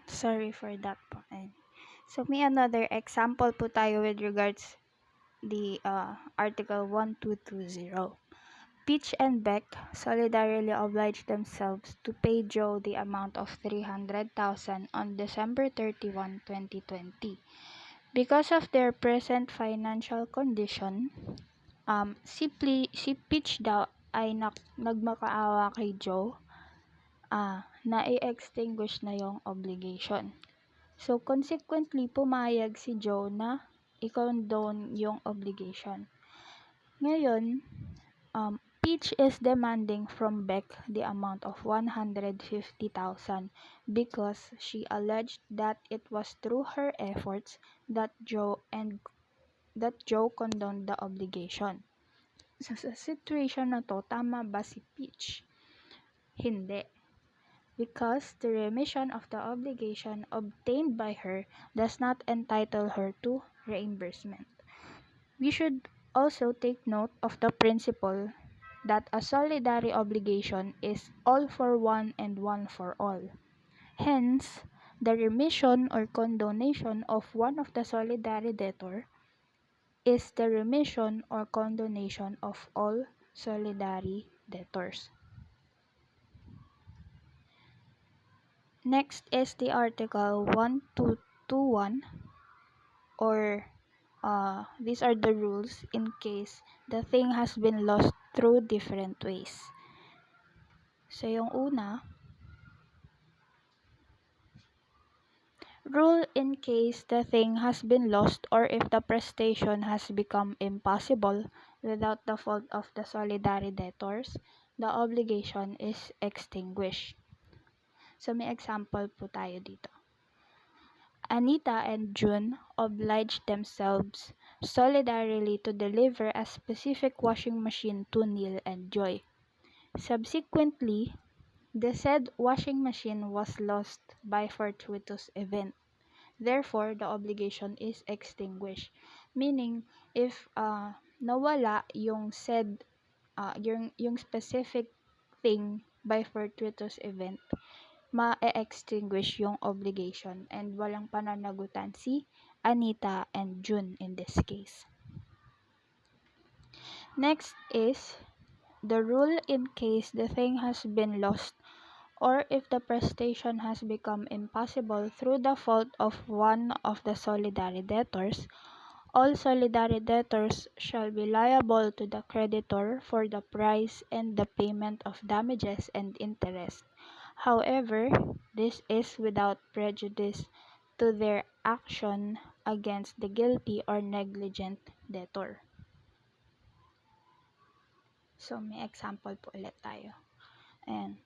Sorry for that po. So may another example po tayo with regards the Article 1220. Peach and Beck solidarily obliged themselves to pay Joe the amount of 300,000 on December 31, 2020. Because of their present financial condition, si Peach daw ay nagmakaawa kay Joe na i-extinguish na yung obligation. So, consequently, pumayag si Joe na i-condone yung obligation. Ngayon, Peach is demanding from Beck the amount of 150,000 because she alleged that it was through her efforts that Joe condoned the obligation. So, sa situation na to, tama ba si Peach? Hindi. Because the remission of the obligation obtained by her does not entitle her to reimbursement. We should also take note of the principle that a solidary obligation is all for one and one for all. Hence, the remission or condonation of one of the solidary debtor is the remission or condonation of all solidary debtors. Next is the Article 1221, or these are the rules in case the thing has been lost through different ways. So yung una, rule in case the thing has been lost or if the prestation has become impossible without the fault of the solidary debtors, the obligation is extinguished. So may example po tayo dito. Anita and June obliged themselves solidarily to deliver a specific washing machine to Neil and Joy. Subsequently, the said washing machine was lost by fortuitous event. Therefore, the obligation is extinguished. Meaning, if nawala yung said yung specific thing by fortuitous event, ma-extinguish yung obligation and walang pananagutan si Anita and June in this case. Next is the rule in case the thing has been lost or if the prestation has become impossible through the fault of one of the solidary debtors. All solidary debtors shall be liable to the creditor for the price and the payment of damages and interest. However, this is without prejudice to their action against the guilty or negligent debtor. So, may example po ulit tayo. Ayan.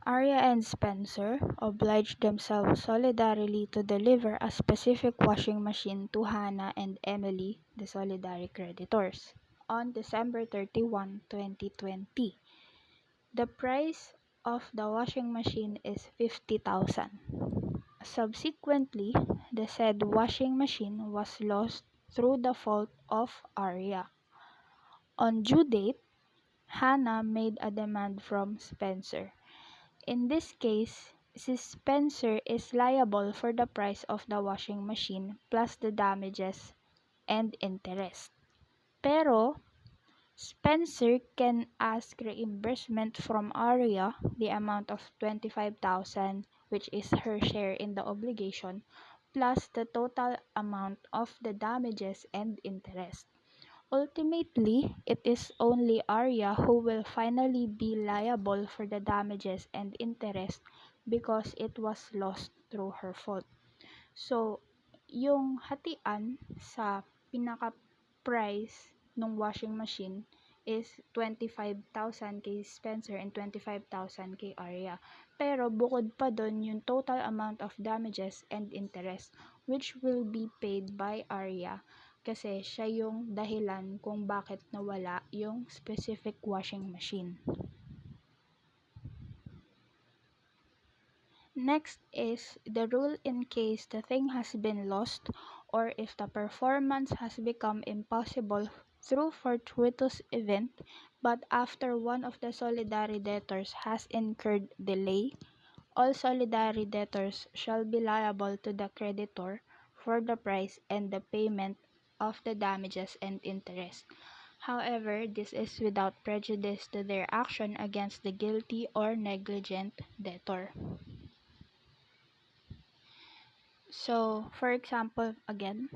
Arya and Spencer obliged themselves solidarily to deliver a specific washing machine to Hannah and Emily, the solidary creditors, on December 31, 2020. The price of the washing machine is 50,000. Subsequently, the said washing machine was lost through the fault of Arya. On due date, Hannah made a demand from Spencer. In this case, Spencer is liable for the price of the washing machine plus the damages and interest. Pero, Spencer can ask reimbursement from Arya, the amount of 25,000, which is her share in the obligation, plus the total amount of the damages and interest. Ultimately, it is only Arya who will finally be liable for the damages and interest because it was lost through her fault. So, yung hatian sa pinaka-price ng washing machine is 25,000 kay Spencer and 25,000 kay Arya. Pero bukod pa doon yung total amount of damages and interest which will be paid by Arya kasi siya yung dahilan kung bakit nawala yung specific washing machine. Next is the rule in case the thing has been lost or if the performance has become impossible through fortuitous event but after one of the solidary debtors has incurred delay all solidary debtors shall be liable to the creditor for the price and the payment of the damages and interest. However, this is without prejudice to their action against the guilty or negligent debtor. So, for example, again,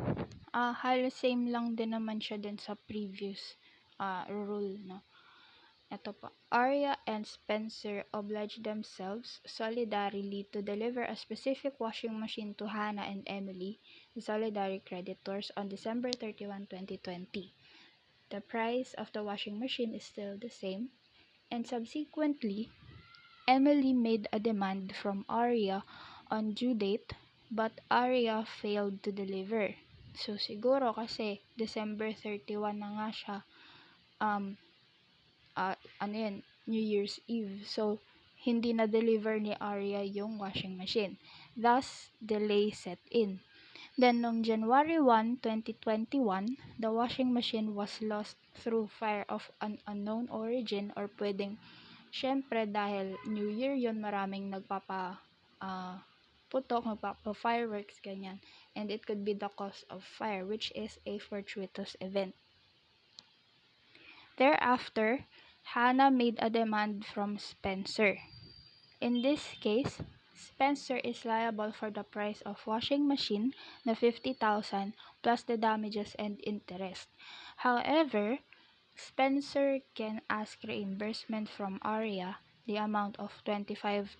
halos same lang din naman siya dun sa previous rule, no? Ito po. Arya and Spencer obliged themselves solidarily to deliver a specific washing machine to Hannah and Emily, the solidary creditors, on December 31, 2020. The price of the washing machine is still the same, and subsequently, Emily made a demand from Arya on due date, but Arya failed to deliver. So, siguro kasi December 31 na nga siya, New Year's Eve. So, hindi na-deliver ni Arya yung washing machine. Thus, delay set in. Then, noong January 1, 2021, the washing machine was lost through fire of an unknown origin, or pwedeng, syempre dahil New Year yun, maraming putok, fireworks, ganyan. And it could be the cause of fire, which is a fortuitous event. Thereafter, Hannah made a demand from Spencer. In this case, Spencer is liable for the price of washing machine na 50,000 plus the damages and interest. However, Spencer can ask reimbursement from Arya the amount of 25,000,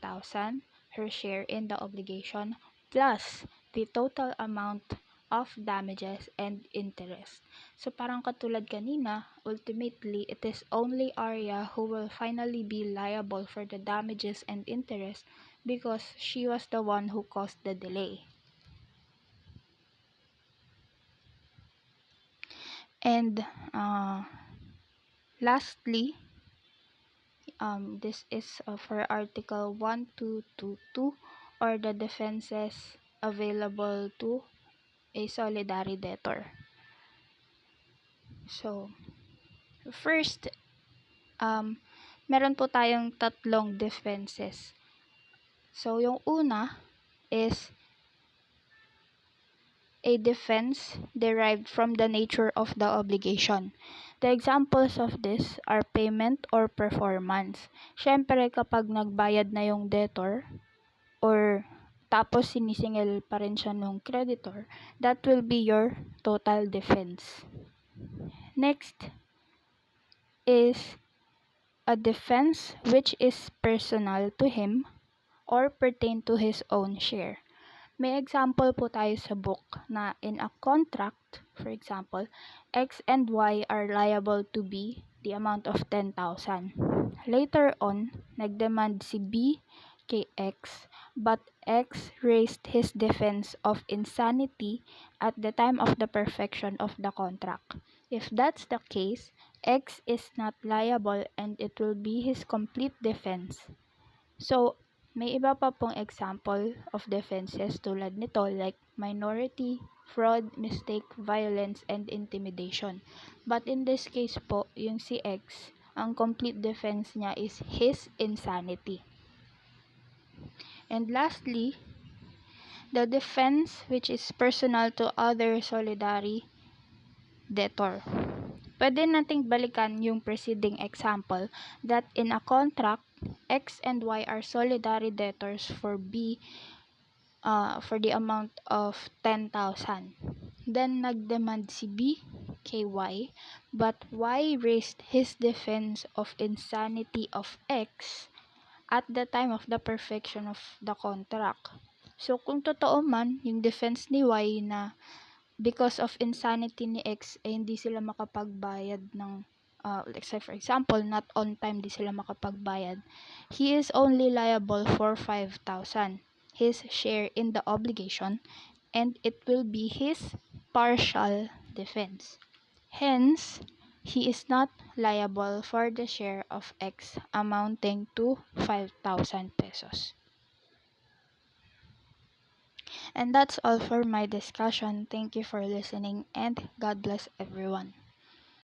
her share in the obligation, plus the total amount of damages and interest. So parang katulad kanina, ultimately, it is only Arya who will finally be liable for the damages and interest because she was the one who caused the delay. And lastly, this is for Article 1222, or the defenses available to a solidary debtor. So, first, meron po tayong tatlong defenses. So, yung una is a defense derived from the nature of the obligation. The examples of this are payment or performance. Syempre, kapag nagbayad na yung debtor, or tapos sinisingil pa rin siya nung creditor, that will be your total defense. Next is a defense which is personal to him or pertain to his own share. May example po tayo sa book na in a contract, for example, X and Y are liable to B the amount of 10,000. Later on, nagdemand si B kay X, but X raised his defense of insanity at the time of the perfection of the contract. If that's the case, X is not liable and it will be his complete defense. So, may iba pa pong example of defenses tulad nito, like minority, fraud, mistake, violence, and intimidation. But in this case po, yung si X, ang complete defense niya is his insanity. And lastly, the defense which is personal to other solidary debtor. Pwede nating balikan yung preceding example that in a contract, X and Y are solidary debtors for B for the amount of 10,000. Then nagdemand si B kay Y, but Y raised his defense of insanity of X at the time of the perfection of the contract. So kung totoo man yung defense ni Y na because of insanity ni X hindi sila makapagbayad ng let's say for example, not on time di sila makapagbayad, he is only liable for 5,000, his share in the obligation, and it will be his partial defense. Hence, he is not liable for the share of X amounting to 5,000 pesos. And that's all for my discussion. Thank you for listening and God bless everyone.